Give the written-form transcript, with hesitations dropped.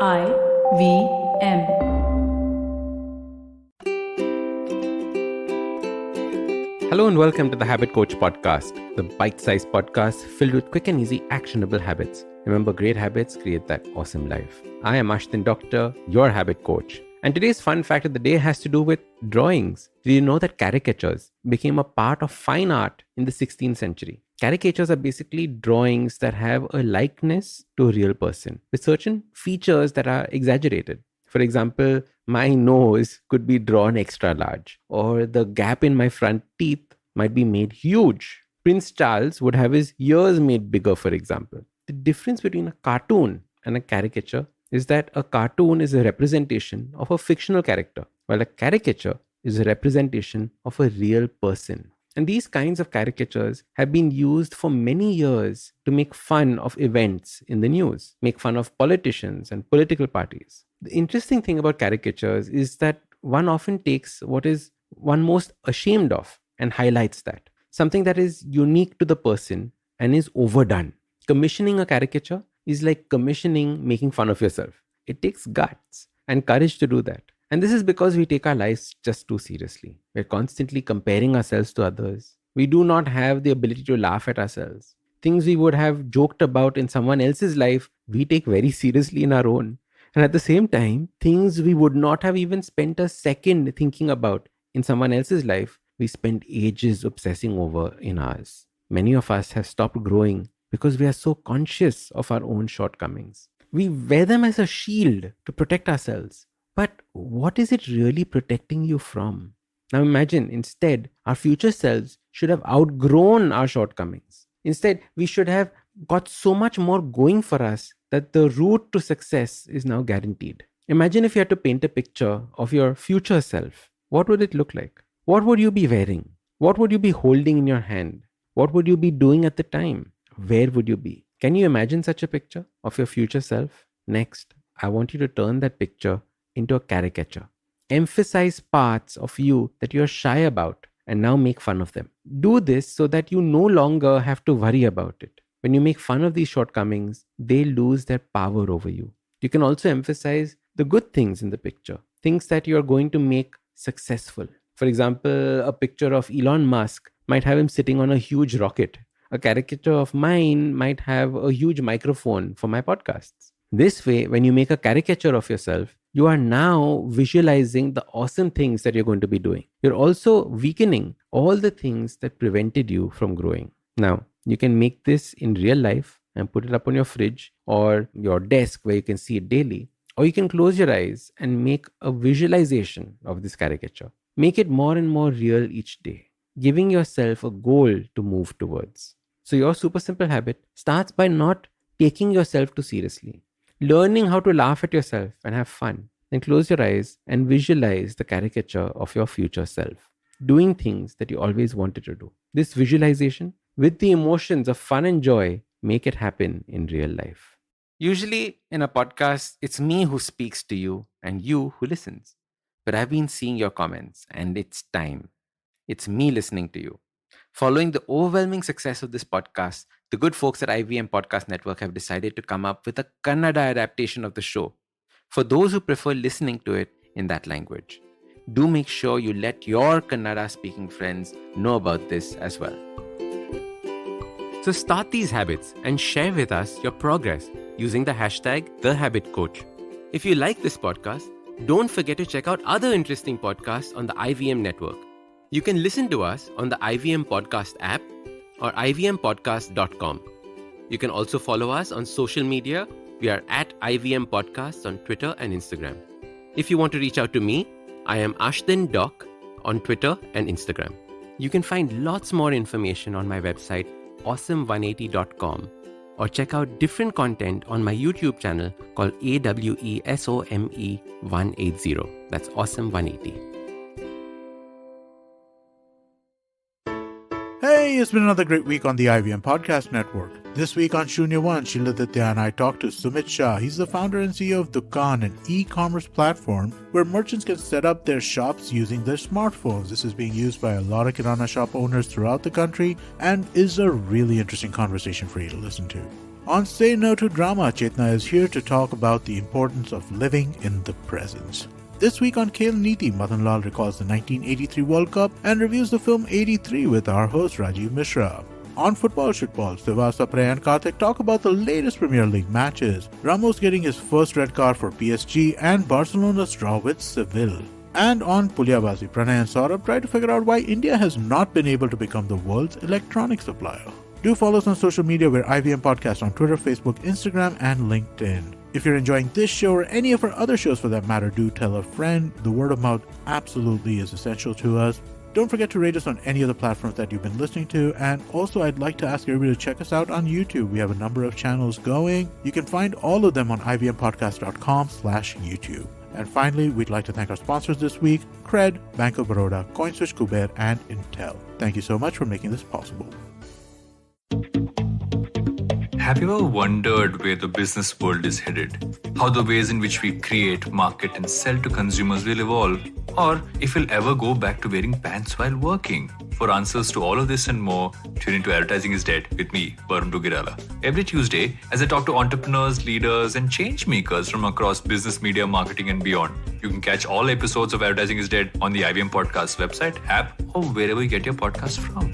IVM. Hello and welcome to the Habit Coach Podcast, the bite-sized podcast filled with quick and easy actionable habits. Remember, great habits create that awesome life. I am Ashdin Doctor, your habit coach. And today's fun fact of the day has to do with drawings. Did you know that caricatures became a part of fine art in the 16th century? Caricatures are basically drawings that have a likeness to a real person with certain features that are exaggerated. For example, my nose could be drawn extra large, or the gap in my front teeth might be made huge. Prince Charles would have his ears made bigger, for example. The difference between a cartoon and a caricature is that a cartoon is a representation of a fictional character, while a caricature is a representation of a real person. And these kinds of caricatures have been used for many years to make fun of events in the news, make fun of politicians and political parties. The interesting thing about caricatures is that one often takes what is one most ashamed of and highlights that, something that is unique to the person and is overdone. Commissioning a caricature is like commissioning making fun of yourself. It takes guts and courage to do that. And this is because we take our lives just too seriously. We're constantly comparing ourselves to others. We do not have the ability to laugh at ourselves. Things we would have joked about in someone else's life, we take very seriously in our own. And at the same time, things we would not have even spent a second thinking about in someone else's life, we spend ages obsessing over in ours. Many of us have stopped growing because we are so conscious of our own shortcomings. We wear them as a shield to protect ourselves. But what is it really protecting you from? Now imagine, instead, our future selves should have outgrown our shortcomings. Instead, we should have got so much more going for us that the route to success is now guaranteed. Imagine if you had to paint a picture of your future self. What would it look like? What would you be wearing? What would you be holding in your hand? What would you be doing at the time? Where would you be? Can you imagine such a picture of your future self? Next, I want you to turn that picture into a caricature. Emphasize parts of you that you're shy about and now make fun of them. Do this so that you no longer have to worry about it. When you make fun of these shortcomings, they lose their power over you. You can also emphasize the good things in the picture, things that you're going to make successful. For example, a picture of Elon Musk might have him sitting on a huge rocket. A caricature of mine might have a huge microphone for my podcasts. This way, when you make a caricature of yourself, you are now visualizing the awesome things that you're going to be doing. You're also weakening all the things that prevented you from growing. Now, you can make this in real life and put it up on your fridge or your desk where you can see it daily. Or you can close your eyes and make a visualization of this caricature. Make it more and more real each day, giving yourself a goal to move towards. So your super simple habit starts by not taking yourself too seriously, learning how to laugh at yourself and have fun. Then close your eyes and visualize the caricature of your future self, doing things that you always wanted to do. This visualization, with the emotions of fun and joy, make it happen in real life. Usually in a podcast, it's me who speaks to you and you who listens. But I've been seeing your comments and it's time. It's me listening to you. Following the overwhelming success of this podcast, the good folks at IVM Podcast Network have decided to come up with a Kannada adaptation of the show for those who prefer listening to it in that language. Do make sure you let your Kannada speaking friends know about this as well. So start these habits and share with us your progress using the hashtag #TheHabitCoach. If you like this podcast, don't forget to check out other interesting podcasts on the IVM network. You can listen to us on the IVM Podcast app or ivmpodcast.com. You can also follow us on social media. We are at IVM Podcasts on Twitter and Instagram. If you want to reach out to me, I am Ashdin Doc on Twitter and Instagram. You can find lots more information on my website, awesome180.com, or check out different content on my YouTube channel called AWESOME 180. That's Awesome 180. Hey, it's been another great week on the IVM Podcast Network. This week on Shunya One, Shiladitya and I talked to Sumit Shah. He's the founder and CEO of Dukaan, an e-commerce platform where merchants can set up their shops using their smartphones. This is being used by a lot of kirana shop owners throughout the country and is a really interesting conversation for you to listen to. On Say No to Drama, Chetna is here to talk about the importance of living in the present. This week on Khel Niti, Madan Lal recalls the 1983 World Cup and reviews the film 83 with our host Rajiv Mishra. On Football Shitball, Sivasa, Prey and Karthik talk about the latest Premier League matches, Ramos getting his first red card for PSG and Barcelona's draw with Seville. And on Pulyabazi, Pranay and Saurabh try to figure out why India has not been able to become the world's electronic supplier. Do follow us on social media. We're IVM Podcast on Twitter, Facebook, Instagram, and LinkedIn. If you're enjoying this show or any of our other shows for that matter, do tell a friend. The word of mouth absolutely is essential to us. Don't forget to rate us on any of the platforms that you've been listening to. And also, I'd like to ask everybody to check us out on YouTube. We have a number of channels going. You can find all of them on ivmpodcast.com/YouTube. And finally, we'd like to thank our sponsors this week, Cred, Bank of Baroda, CoinSwitch, Kuber, and Intel. Thank you so much for making this possible. Have you ever wondered where the business world is headed? How the ways in which we create, market, and sell to consumers will evolve? Or if we'll ever go back to wearing pants while working? For answers to all of this and more, tune into Advertising is Dead with me, Varun Dugirala. Every Tuesday, as I talk to entrepreneurs, leaders, and change makers from across business, media, marketing, and beyond. You can catch all episodes of Advertising is Dead on the IVM Podcast website, app, or wherever you get your podcasts from.